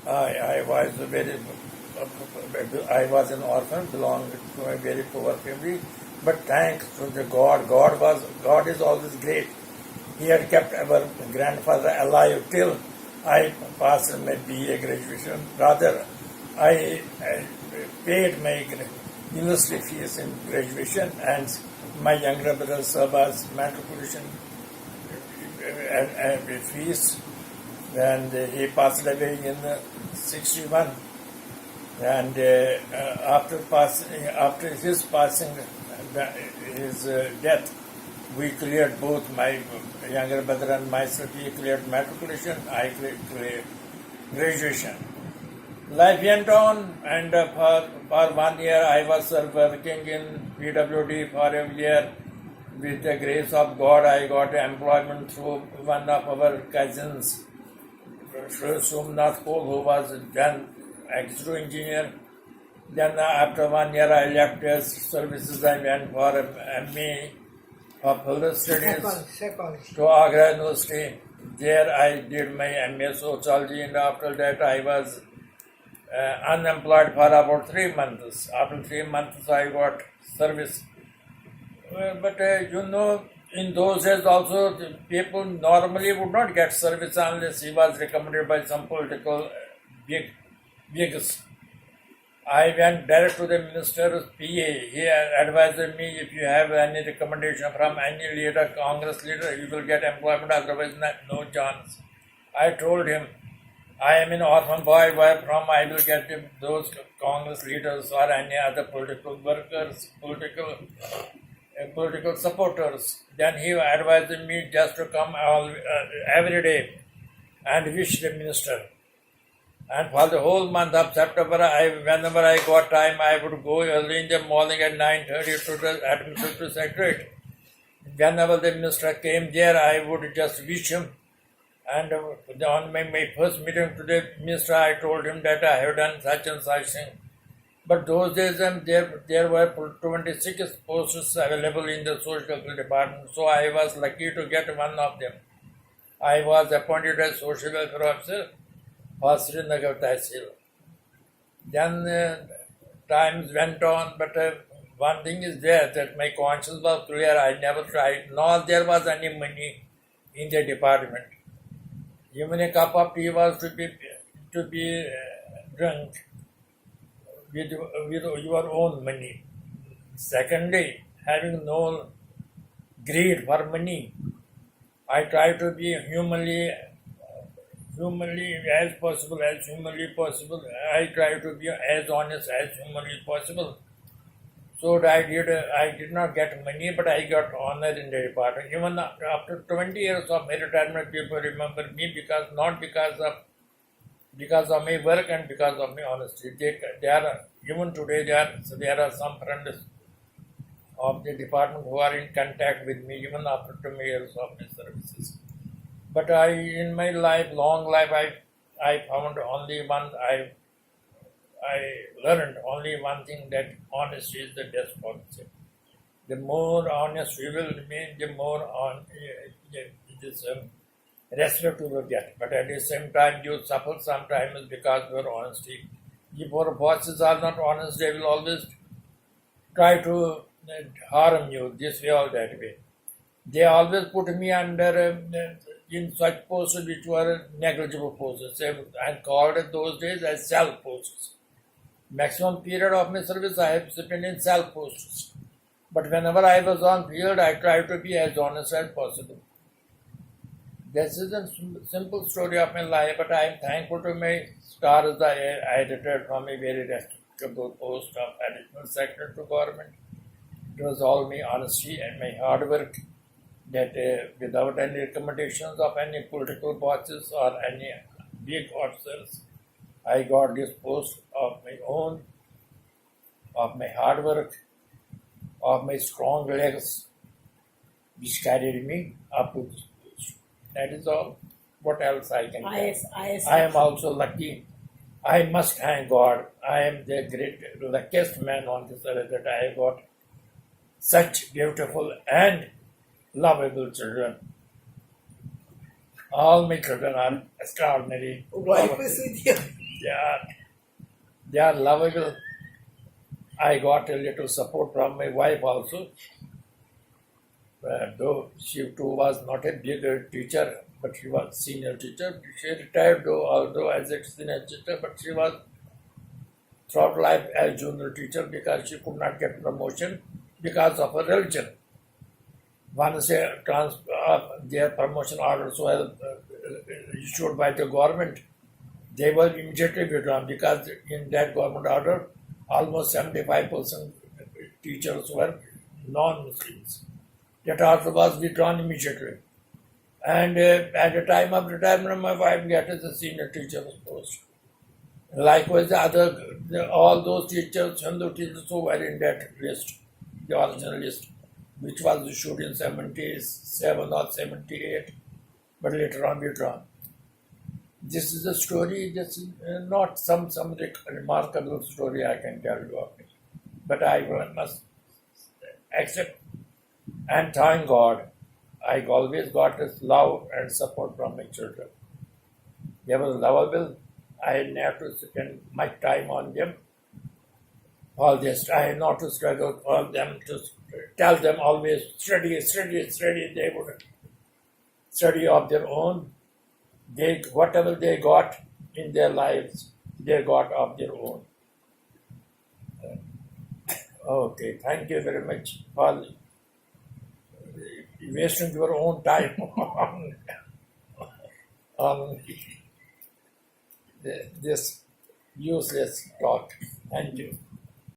I was I was an orphan, belonged to a very poor family. But thanks to the God is always great. He had kept our grandfather alive till I passed my BA graduation. Rather, I paid my university fees in graduation, and my younger brother was matriculation fees, and he passed away in 61. And after his passing, his death, we cleared both my younger brother and myself. He cleared matriculation, I cleared graduation. Life went on, and for 1 year I was working in PWD for a year. With the grace of God, I got employment through one of our cousins, Somnath Paul, who was then executive engineer. Then after 1 year I left his services. I went for MA of Further Studies to Agra University. There I did my MA Sociology, and after that I was unemployed for about 3 months. After 3 months I got service. But in those days also, the people normally would not get service unless he was recommended by some political bigs. I went direct to the minister's PA. He advised me, if you have any recommendation from any leader, Congress leader, you will get employment, otherwise no chance. I told him, I am an orphan boy, where from I will get those Congress leaders or any other political workers, political supporters. Then he advised me just to come every day and wish the minister. And for the whole month of September, whenever I got time, I would go early in the morning at 9:30 to the administrative secretariat. Whenever the minister came there, I would just wish him. And on my first meeting to the minister, I told him that I have done such and such thing. But those days there were 26 posts available in the social welfare department, so I was lucky to get one of them. I was appointed as social welfare officer for Srinagar Tehsil. Then times went on, but one thing is there, that my conscience was clear. I never tried, nor there was any money in the department. Even a cup of tea was to be drunk with your own money. Secondly, having no greed for money, I try to be humanly as humanly possible. I try to be as honest as humanly possible. So I did not get money, but I got honor in the department. Even after 20 years of my retirement, people remember me not because of my work and because of my honesty. Even today there are some friends of the department who are in contact with me even after 20 years of my services. But in my long life, I found only one. I learned only one thing, that honesty is the best policy. The more honest we will remain, the more respect we will get. But at the same time, you suffer sometimes because of your honesty. If your bosses are not honest, they will always try to harm you this way or that way. They always put me under in such posts which were negligible posts. I called it those days as self posts. Maximum period of my service I have spent in self posts. But whenever I was on field, I tried to be as honest as possible. This is a simple story of my life, but I am thankful to my stars that I retired from a very respectable post of additional secretary to government. It was all my honesty and my hard work that without any recommendations of any political bosses or any big officers, I got this post of my own, of my hard work, of my strong legs, which carried me up to this post. That is all. What else I can tell? I am also lucky. I must thank God. I am the luckiest man on this earth that I got such beautiful and lovable children. All my children are extraordinary. Wife is with you. They are lovable. I got a little support from my wife also. Though she too was not a big teacher, but she was senior teacher. She retired although as a senior teacher, but she was throughout life as junior teacher because she could not get promotion because of her religion. Once their promotion orders were issued by the government, they were immediately withdrawn because in that government order, almost 75% teachers were non-Muslims. That order was withdrawn immediately. And at the time of retirement, my wife got as a senior teacher post. Likewise, all those teachers, Hindu teachers who were in that list, the original list, which was issued in 77 or 78, but later on withdrawn. This is a story, this is not some remarkable story I can tell you of it. But I must accept and thank God. I always got this love and support from my children. They were lovable. I didn't have to spend much time on them. All this, I had not to struggle for them to tell them always study. They would study of their own. Whatever they got in their lives, they got of their own. Okay, thank you very much for wasting your own time on this useless talk. Thank you.